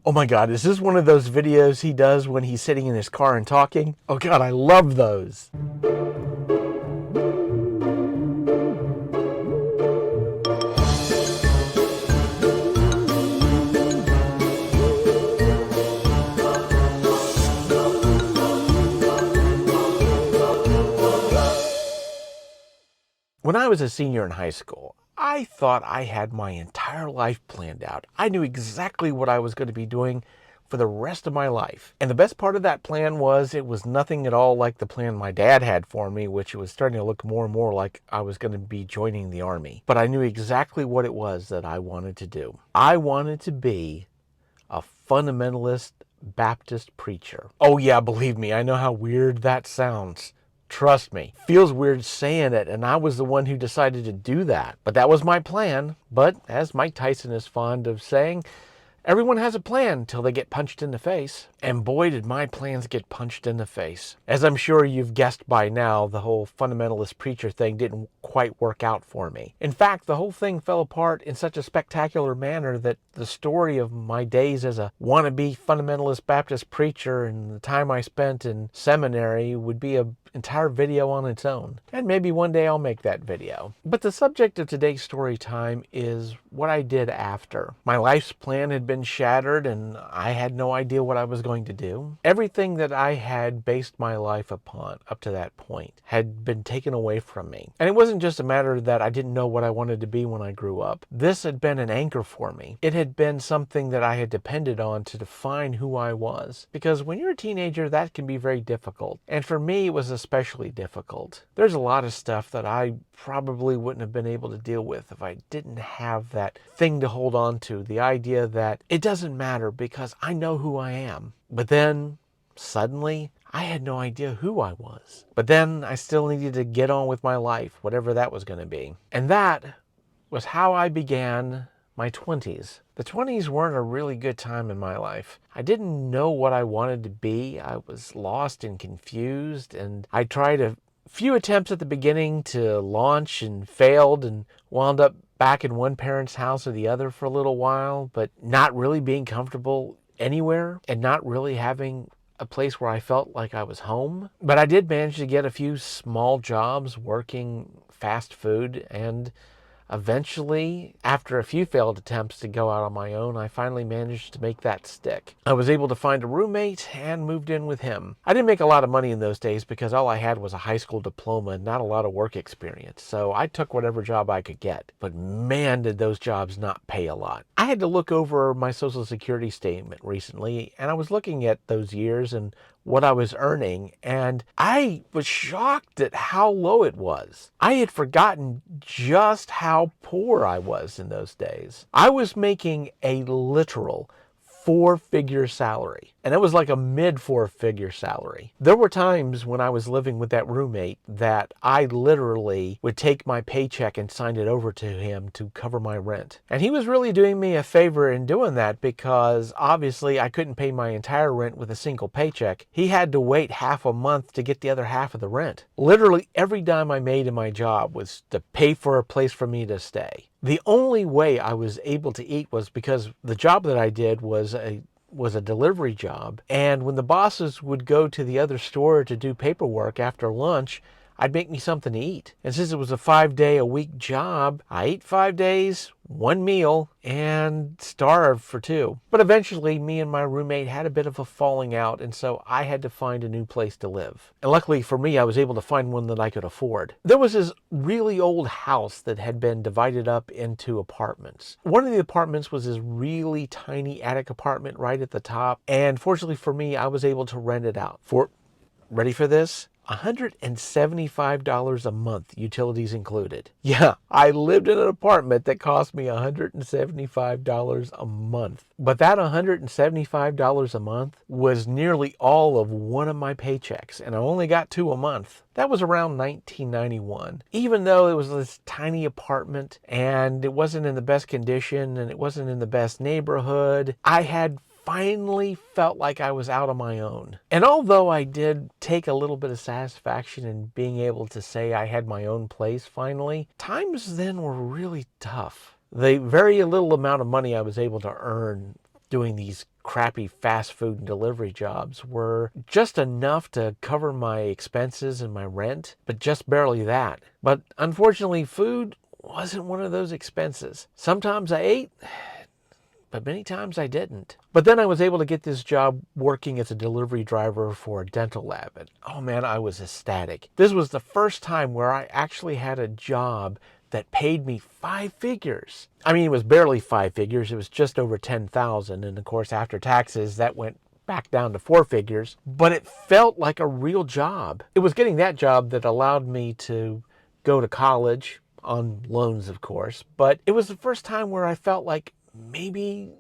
Oh my God, is this one of those videos he does when he's sitting in his car and talking? Oh God, I love those. When I was a senior in high school, I thought I had my entire life planned out. I knew exactly what I was going to be doing for the rest of my life. And the best part of that plan was it was nothing at all like the plan my dad had for me, which was starting to look more and more like I was going to be joining the army. But I knew exactly what it was that I wanted to do. I wanted to be a fundamentalist Baptist preacher. Oh yeah, believe me, I know how weird that sounds. Trust me, feels weird saying it, and I was the one who decided to do that. But that was my plan. But as Mike Tyson is fond of saying, everyone has a plan till they get punched in the face. And boy, did my plans get punched in the face. As I'm sure you've guessed by now, the whole fundamentalist preacher thing didn't quite work out for me. In fact, the whole thing fell apart in such a spectacular manner that the story of my days as a wannabe fundamentalist Baptist preacher and the time I spent in seminary would be an entire video on its own. And maybe one day I'll make that video. But the subject of today's story time is what I did after. My life's plan had been shattered and I had no idea what I was going to do. Everything that I had based my life upon up to that point had been taken away from me. And it wasn't just a matter that I didn't know what I wanted to be when I grew up. This had been an anchor for me. It had been something that I had depended on to define who I was. Because when you're a teenager, that can be very difficult. And for me, it was especially difficult. There's a lot of stuff that I probably wouldn't have been able to deal with if I didn't have that thing to hold on to. The idea that it doesn't matter because I know who I am. But then suddenly I had no idea who I was. But then I still needed to get on with my life, whatever that was going to be. And that was how I began my 20s. The 20s weren't a really good time in my life. I didn't know what I wanted to be. I was lost and confused, and I tried a few attempts at the beginning to launch and failed and wound up back in one parent's house or the other for a little while, but not really being comfortable anywhere and not really having a place where I felt like I was home. But I did manage to get a few small jobs working fast food, and eventually, after a few failed attempts to go out on my own, I finally managed to make that stick. I was able to find a roommate and moved in with him. I didn't make a lot of money in those days because all I had was a high school diploma and not a lot of work experience. So I took whatever job I could get. But man, did those jobs not pay a lot. I had to look over my Social Security statement recently, and I was looking at those years and what I was earning, and I was shocked at how low it was. I had forgotten just how poor I was in those days. I was making a literal four-figure salary, and it was like a mid-four-figure salary. There were times when I was living with that roommate that I literally would take my paycheck and sign it over to him to cover my rent. And he was really doing me a favor in doing that because obviously I couldn't pay my entire rent with a single paycheck. He had to wait half a month to get the other half of the rent. Literally every dime I made in my job was to pay for a place for me to stay. The only way I was able to eat was because the job that I did was a delivery job. And when the bosses would go to the other store to do paperwork after lunch, I'd make me something to eat. And since it was a 5-day-a-week job, I ate 5 days, one meal, and starved for 2. But eventually, me and my roommate had a bit of a falling out, and so I had to find a new place to live. And luckily for me, I was able to find one that I could afford. There was this really old house that had been divided up into apartments. One of the apartments was this really tiny attic apartment right at the top, and fortunately for me, I was able to rent it out for, ready for this? $175 a month, utilities included. Yeah, I lived in an apartment that cost me $175 a month. But that $175 a month was nearly all of one of my paychecks, and I only got 2 a month. That was around 1991. Even though it was this tiny apartment and it wasn't in the best condition and it wasn't in the best neighborhood, I had finally felt like I was out on my own. And although I did take a little bit of satisfaction in being able to say I had my own place finally, times then were really tough. The very little amount of money I was able to earn doing these crappy fast food and delivery jobs were just enough to cover my expenses and my rent, but just barely that. But unfortunately, food wasn't one of those expenses. Sometimes I ate, but many times I didn't. But then I was able to get this job working as a delivery driver for a dental lab. And oh man, I was ecstatic. This was the first time where I actually had a job that paid me 5 figures. I mean, it was barely 5 figures. It was just over 10,000. And of course, after taxes, that went back down to 4 figures. But it felt like a real job. It was getting that job that allowed me to go to college on loans, of course. But it was the first time where I felt like maybe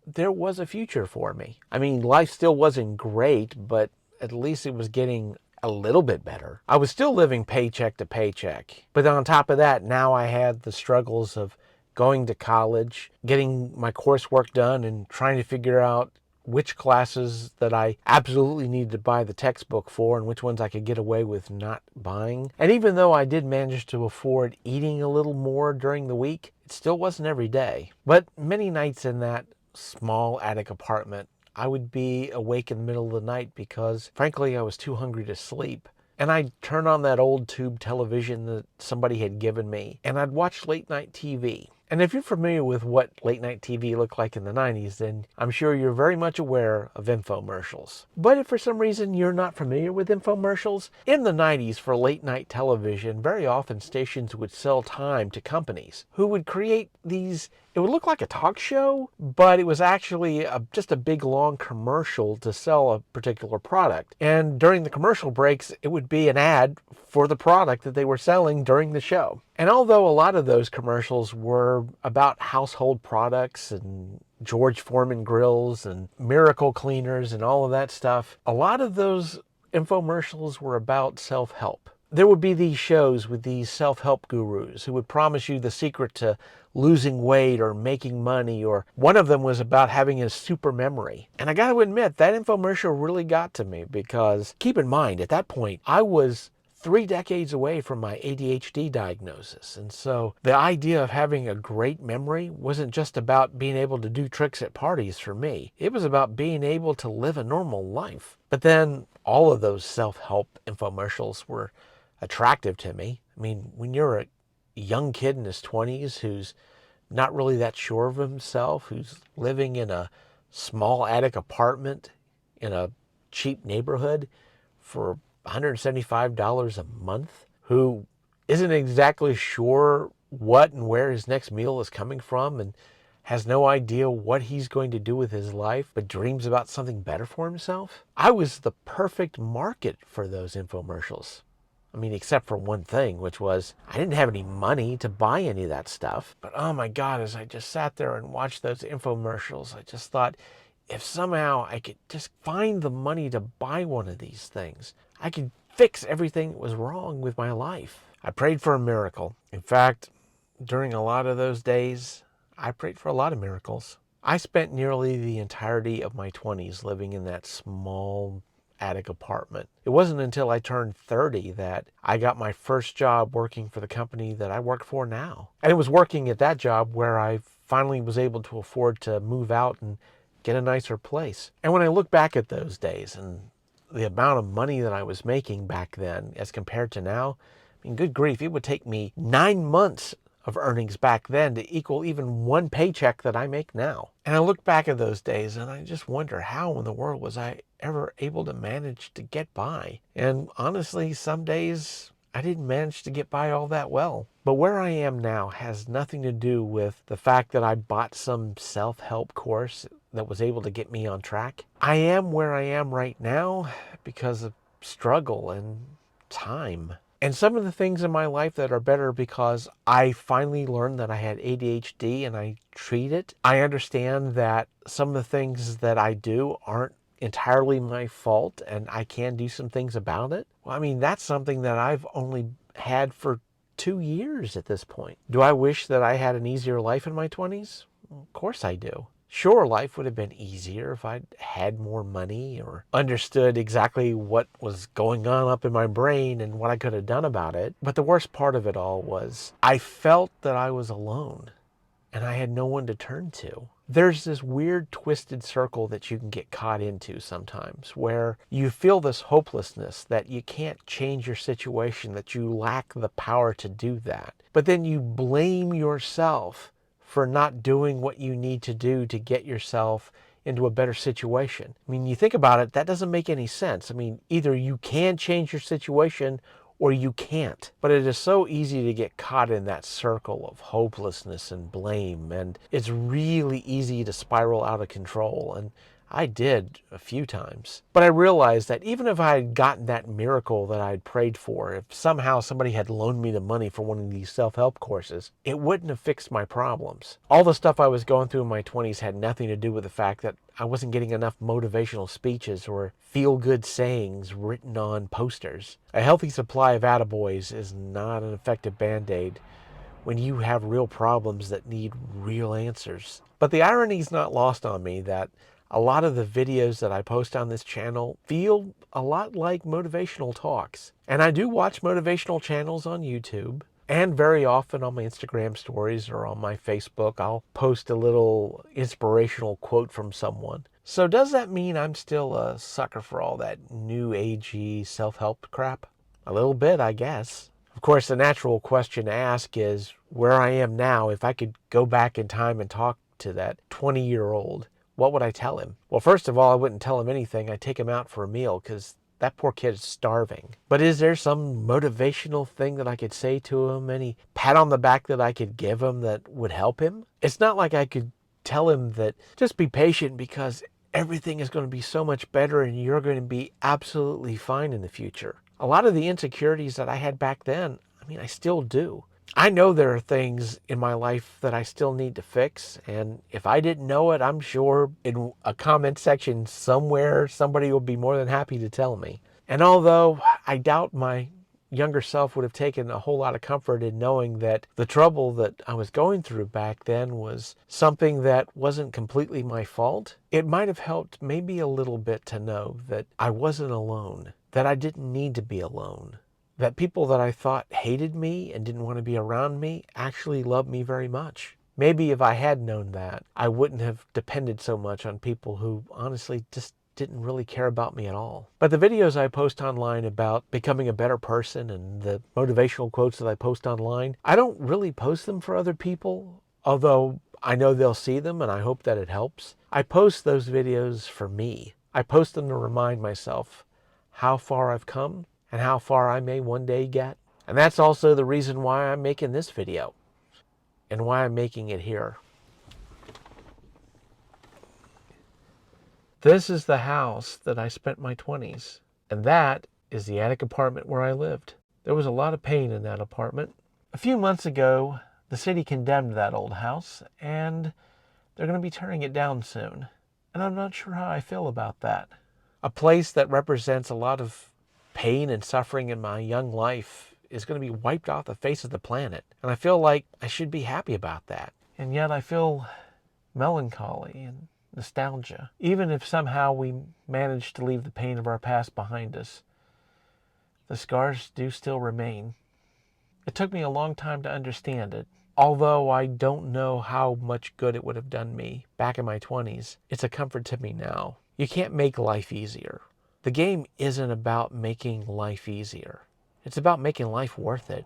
there was a future for me. I mean, life still wasn't great, but at least it was getting a little bit better. I was still living paycheck to paycheck. But on top of that, now I had the struggles of going to college, getting my coursework done, and trying to figure out which classes that I absolutely needed to buy the textbook for and which ones I could get away with not buying. And even though I did manage to afford eating a little more during the week, it still wasn't every day. But many nights in that small attic apartment, I would be awake in the middle of the night because, frankly, I was too hungry to sleep. And I'd turn on that old tube television that somebody had given me, and I'd watch late night TV. And if you're familiar with what late night TV looked like in the 90s, then I'm sure you're very much aware of infomercials. But if for some reason you're not familiar with infomercials, in the 90s for late night television, very often stations would sell time to companies who would create these. It would look like a talk show, but it was actually just a big long commercial to sell a particular product. And during the commercial breaks, it would be an ad for the product that they were selling during the show. And although a lot of those commercials were about household products and George Foreman grills and miracle cleaners and all of that stuff, a lot of those infomercials were about self-help. There would be these shows with these self-help gurus who would promise you the secret to losing weight or making money, or one of them was about having a super memory. And I got to admit, that infomercial really got to me because, keep in mind, at that point, I was 3 decades away from my ADHD diagnosis. And so the idea of having a great memory wasn't just about being able to do tricks at parties for me. It was about being able to live a normal life. But then all of those self-help infomercials were attractive to me. I mean, when you're a young kid in his 20s who's not really that sure of himself, who's living in a small attic apartment in a cheap neighborhood for $175 a month, who isn't exactly sure what and where his next meal is coming from and has no idea what he's going to do with his life, but dreams about something better for himself. I was the perfect market for those infomercials. I mean, except for one thing, which was I didn't have any money to buy any of that stuff. But oh my God, as I just sat there and watched those infomercials, I just thought, if somehow I could just find the money to buy one of these things, I could fix everything that was wrong with my life. I prayed for a miracle. In fact, during a lot of those days, I prayed for a lot of miracles. I spent nearly the entirety of my 20s living in that small attic apartment. It wasn't until I turned 30 that I got my first job working for the company that I work for now. And it was working at that job where I finally was able to afford to move out and get a nicer place. And when I look back at those days and the amount of money that I was making back then as compared to now, I mean, good grief, it would take me 9 months of earnings back then to equal even one paycheck that I make now. And I look back at those days and I just wonder, how in the world was I ever able to manage to get by? And honestly, some days I didn't manage to get by all that well. But where I am now has nothing to do with the fact that I bought some self-help course that was able to get me on track. I am where I am right now because of struggle and time. And some of the things in my life that are better because I finally learned that I had ADHD and I treat it. I understand that some of the things that I do aren't entirely my fault and I can do some things about it. Well, I mean, that's something that I've only had for 2 years at this point. Do I wish that I had an easier life in my 20s? Well, of course I do. Sure, life would have been easier if I'd had more money or understood exactly what was going on up in my brain and what I could have done about it. But the worst part of it all was I felt that I was alone and I had no one to turn to. there's this weird twisted circle that you can get caught into sometimes where you feel this hopelessness that you can't change your situation, that you lack the power to do that. But then you blame yourself for not doing what you need to do to get yourself into a better situation. I mean, you think about it, that doesn't make any sense. I mean, either you can change your situation or you can't. But it is so easy to get caught in that circle of hopelessness and blame, and it's really easy to spiral out of control. And I did a few times. But I realized that even if I had gotten that miracle that I'd prayed for, if somehow somebody had loaned me the money for one of these self-help courses, it wouldn't have fixed my problems. All the stuff I was going through in my 20s had nothing to do with the fact that I wasn't getting enough motivational speeches or feel-good sayings written on posters. A healthy supply of attaboys is not an effective band-aid when you have real problems that need real answers. But the irony is not lost on me that a lot of the videos that I post on this channel feel a lot like motivational talks. And I do watch motivational channels on YouTube. And very often on my Instagram stories or on my Facebook, I'll post a little inspirational quote from someone. So does that mean I'm still a sucker for all that new agey self-help crap? A little bit, I guess. Of course, the natural question to ask is where I am now. If I could go back in time and talk to that 20-year-old, what would I tell him? Well, first of all, I wouldn't tell him anything. I'd take him out for a meal because that poor kid is starving. But is there some motivational thing that I could say to him? Any pat on the back that I could give him that would help him? It's not like I could tell him that just be patient because everything is going to be so much better and you're going to be absolutely fine in the future. A lot of the insecurities that I had back then, I mean, I still do. I know there are things in my life that I still need to fix, and if I didn't know it, I'm sure in a comment section somewhere somebody will be more than happy to tell me. And although I doubt my younger self would have taken a whole lot of comfort in knowing that the trouble that I was going through back then was something that wasn't completely my fault, it might have helped maybe a little bit to know that I wasn't alone, that I didn't need to be alone. That people that I thought hated me and didn't want to be around me actually loved me very much. Maybe if I had known that, I wouldn't have depended so much on people who honestly just didn't really care about me at all. But the videos I post online about becoming a better person and the motivational quotes that I post online, I don't really post them for other people, although I know they'll see them and I hope that it helps. I post those videos for me. I post them to remind myself how far I've come and how far I may one day get. And that's also the reason why I'm making this video and why I'm making it here. This is the house that I spent my 20s, and that is the attic apartment where I lived. There was a lot of pain in that apartment. A few months ago, the city condemned that old house, and they're going to be tearing it down soon. And I'm not sure how I feel about that. A place that represents a lot of pain and suffering in my young life is going to be wiped off the face of the planet. And I feel like I should be happy about that. And yet I feel melancholy and nostalgia. Even if somehow we manage to leave the pain of our past behind us, the scars do still remain. It took me a long time to understand it. Although I don't know how much good it would have done me back in my 20s, it's a comfort to me now. You can't make life easier. The game isn't about making life easier. It's about making life worth it.